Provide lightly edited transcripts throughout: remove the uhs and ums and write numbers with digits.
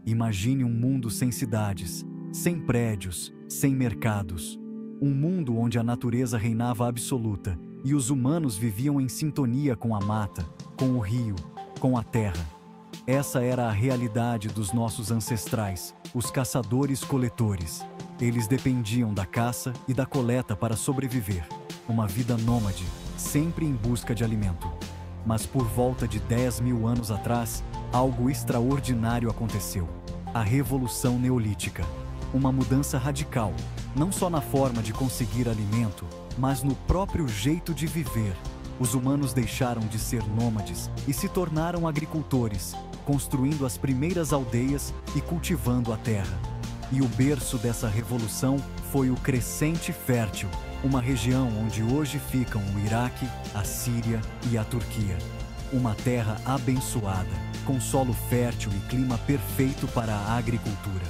Imagine um mundo sem cidades, sem prédios, sem mercados. Um mundo onde a natureza reinava absoluta e os humanos viviam em sintonia com a mata, com o rio, com a terra. Essa era a realidade dos nossos ancestrais, os caçadores-coletores. Eles dependiam da caça e da coleta para sobreviver. Uma vida nômade, sempre em busca de alimento. Mas por volta de 10.000 anos atrás, algo extraordinário aconteceu. A Revolução Neolítica. Uma mudança radical, não só na forma de conseguir alimento, mas no próprio jeito de viver. Os humanos deixaram de ser nômades e se tornaram agricultores, construindo as primeiras aldeias e cultivando a terra. E o berço dessa revolução foi o Crescente Fértil, uma região onde hoje ficam o Iraque, a Síria e a Turquia. Uma terra abençoada, com solo fértil e clima perfeito para a agricultura.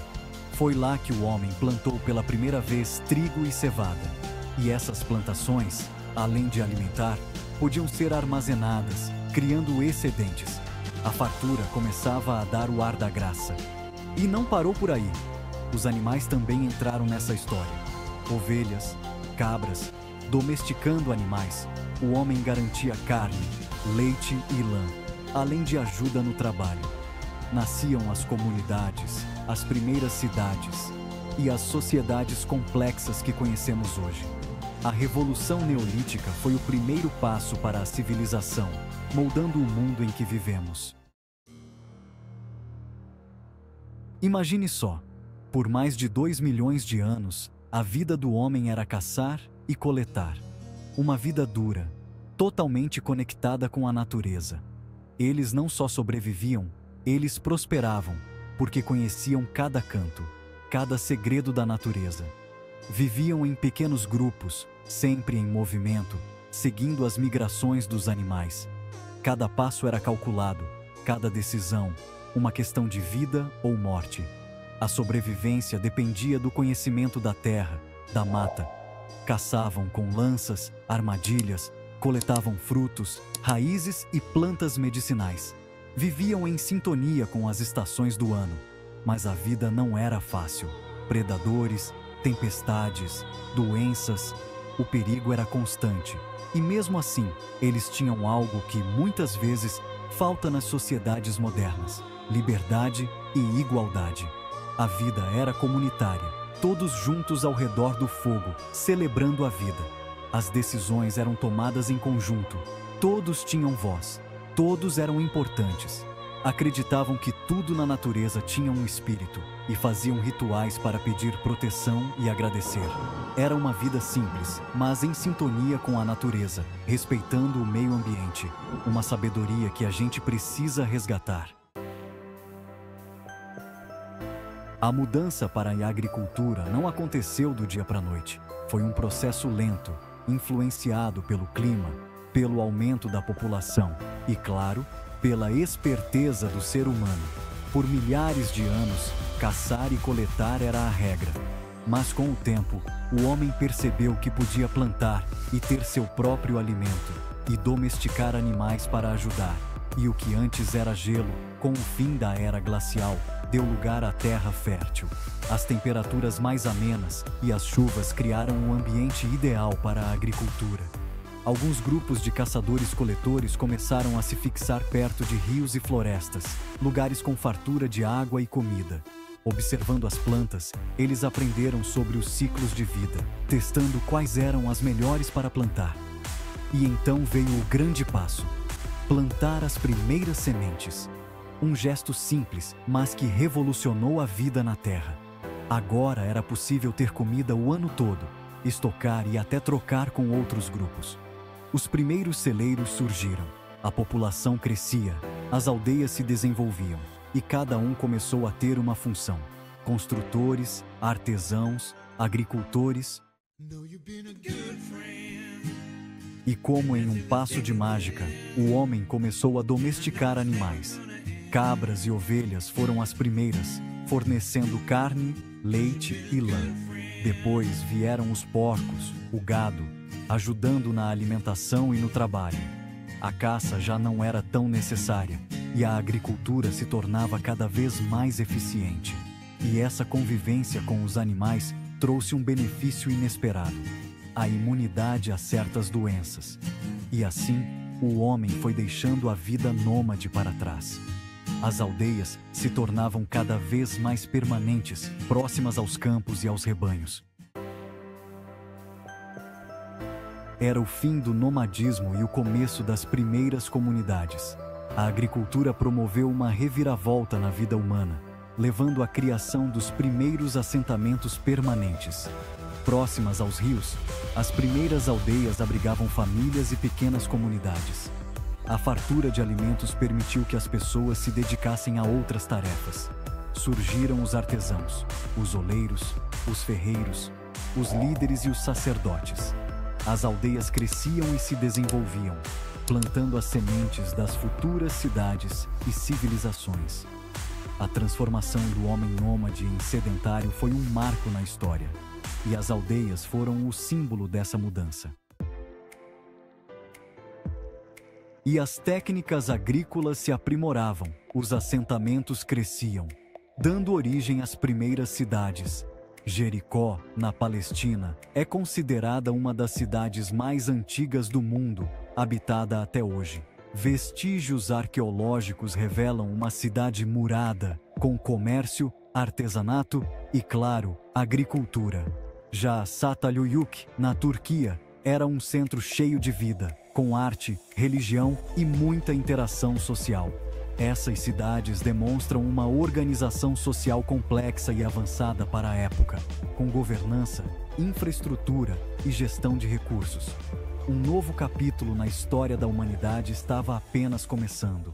Foi lá que o homem plantou pela primeira vez trigo e cevada. E essas plantações, além de alimentar, podiam ser armazenadas, criando excedentes. A fartura começava a dar o ar da graça. E não parou por aí. Os animais também entraram nessa história. Ovelhas, cabras, domesticando animais, o homem garantia carne, leite e lã, além de ajuda no trabalho. Nasciam as comunidades, as primeiras cidades e as sociedades complexas que conhecemos hoje. A Revolução Neolítica foi o primeiro passo para a civilização, moldando o mundo em que vivemos. Imagine só, por mais de 2 milhões de anos, a vida do homem era caçar e coletar. Uma vida dura, totalmente conectada com a natureza. Eles não só sobreviviam, eles prosperavam, porque conheciam cada canto, cada segredo da natureza. Viviam em pequenos grupos, sempre em movimento, seguindo as migrações dos animais. Cada passo era calculado, cada decisão, uma questão de vida ou morte. A sobrevivência dependia do conhecimento da terra, da mata. Caçavam com lanças, armadilhas, coletavam frutos, raízes e plantas medicinais. Viviam em sintonia com as estações do ano, mas a vida não era fácil. Predadores, tempestades, doenças, o perigo era constante. E mesmo assim, eles tinham algo que muitas vezes falta nas sociedades modernas: liberdade e igualdade. A vida era comunitária, todos juntos ao redor do fogo, celebrando a vida. As decisões eram tomadas em conjunto, todos tinham voz. Todos eram importantes. Acreditavam que tudo na natureza tinha um espírito e faziam rituais para pedir proteção e agradecer. Era uma vida simples, mas em sintonia com a natureza, respeitando o meio ambiente. Uma sabedoria que a gente precisa resgatar. A mudança para a agricultura não aconteceu do dia para a noite. Foi um processo lento, influenciado pelo clima, pelo aumento da população e, claro, pela esperteza do ser humano. Por milhares de anos, caçar e coletar era a regra. Mas com o tempo, o homem percebeu que podia plantar e ter seu próprio alimento e domesticar animais para ajudar. E o que antes era gelo, com o fim da era glacial, deu lugar à terra fértil. As temperaturas mais amenas e as chuvas criaram um ambiente ideal para a agricultura. Alguns grupos de caçadores-coletores começaram a se fixar perto de rios e florestas, lugares com fartura de água e comida. Observando as plantas, eles aprenderam sobre os ciclos de vida, testando quais eram as melhores para plantar. E então veio o grande passo: plantar as primeiras sementes. Um gesto simples, mas que revolucionou a vida na terra. Agora era possível ter comida o ano todo, estocar e até trocar com outros grupos. Os primeiros celeiros surgiram, a população crescia, as aldeias se desenvolviam e cada um começou a ter uma função: construtores, artesãos, agricultores. E como em um passo de mágica, o homem começou a domesticar animais. Cabras e ovelhas foram as primeiras, fornecendo carne, leite e lã. Depois vieram os porcos, o gado, ajudando na alimentação e no trabalho. A caça já não era tão necessária. e a agricultura se tornava cada vez mais eficiente. E essa convivência com os animais trouxe um benefício inesperado: a imunidade a certas doenças. E assim, o homem foi deixando a vida nômade para trás. As aldeias se tornavam cada vez mais permanentes, próximas aos campos e aos rebanhos. Era o fim do nomadismo e o começo das primeiras comunidades. A agricultura promoveu uma reviravolta na vida humana, levando à criação dos primeiros assentamentos permanentes. Próximas aos rios, as primeiras aldeias abrigavam famílias e pequenas comunidades. A fartura de alimentos permitiu que as pessoas se dedicassem a outras tarefas. Surgiram os artesãos, os oleiros, os ferreiros, os líderes e os sacerdotes. As aldeias cresciam e se desenvolviam, plantando as sementes das futuras cidades e civilizações. A transformação do homem nômade em sedentário foi um marco na história, e as aldeias foram o símbolo dessa mudança. E as técnicas agrícolas se aprimoravam, os assentamentos cresciam, dando origem às primeiras cidades. Jericó, na Palestina, é considerada uma das cidades mais antigas do mundo, habitada até hoje. Vestígios arqueológicos revelam uma cidade murada, com comércio, artesanato e, claro, agricultura. Já Çatalhöyük, na Turquia, era um centro cheio de vida, com arte, religião e muita interação social. Essas cidades demonstram uma organização social complexa e avançada para a época, com governança, infraestrutura e gestão de recursos. Um novo capítulo na história da humanidade estava apenas começando.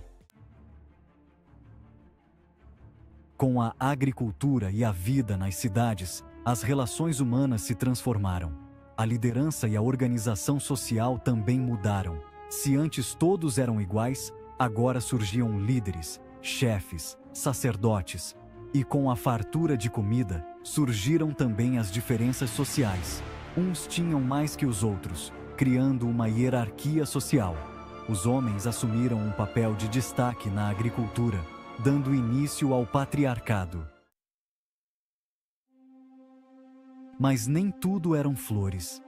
Com a agricultura e a vida nas cidades, as relações humanas se transformaram. A liderança e a organização social também mudaram. Se antes todos eram iguais, agora surgiam líderes, chefes, sacerdotes. E com a fartura de comida, surgiram também as diferenças sociais. Uns tinham mais que os outros, criando uma hierarquia social. Os homens assumiram um papel de destaque na agricultura, dando início ao patriarcado. Mas nem tudo eram flores.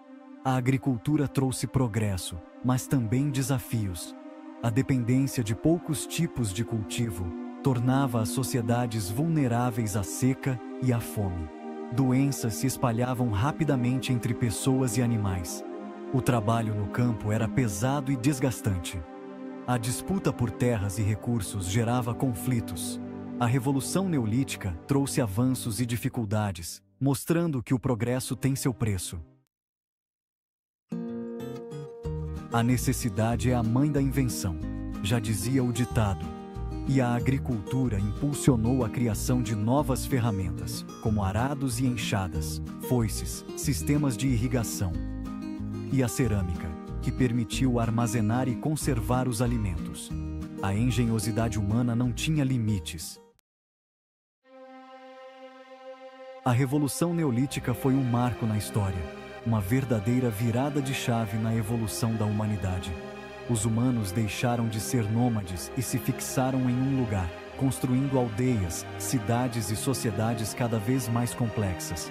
A agricultura trouxe progresso, mas também desafios. A dependência de poucos tipos de cultivo tornava as sociedades vulneráveis à seca e à fome. Doenças se espalhavam rapidamente entre pessoas e animais. O trabalho no campo era pesado e desgastante. A disputa por terras e recursos gerava conflitos. A Revolução Neolítica trouxe avanços e dificuldades, mostrando que o progresso tem seu preço. A necessidade é a mãe da invenção, já dizia o ditado. E a agricultura impulsionou a criação de novas ferramentas, como arados e enxadas, foices, sistemas de irrigação. E a cerâmica, que permitiu armazenar e conservar os alimentos. A engenhosidade humana não tinha limites. A Revolução Neolítica foi um marco na história. Uma verdadeira virada de chave na evolução da humanidade. Os humanos deixaram de ser nômades e se fixaram em um lugar, construindo aldeias, cidades e sociedades cada vez mais complexas.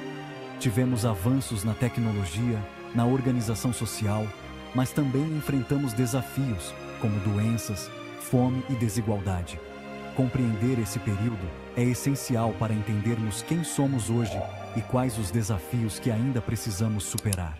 Tivemos avanços na tecnologia, na organização social, mas também enfrentamos desafios, como doenças, fome e desigualdade. Compreender esse período é essencial para entendermos quem somos hoje e quais os desafios que ainda precisamos superar.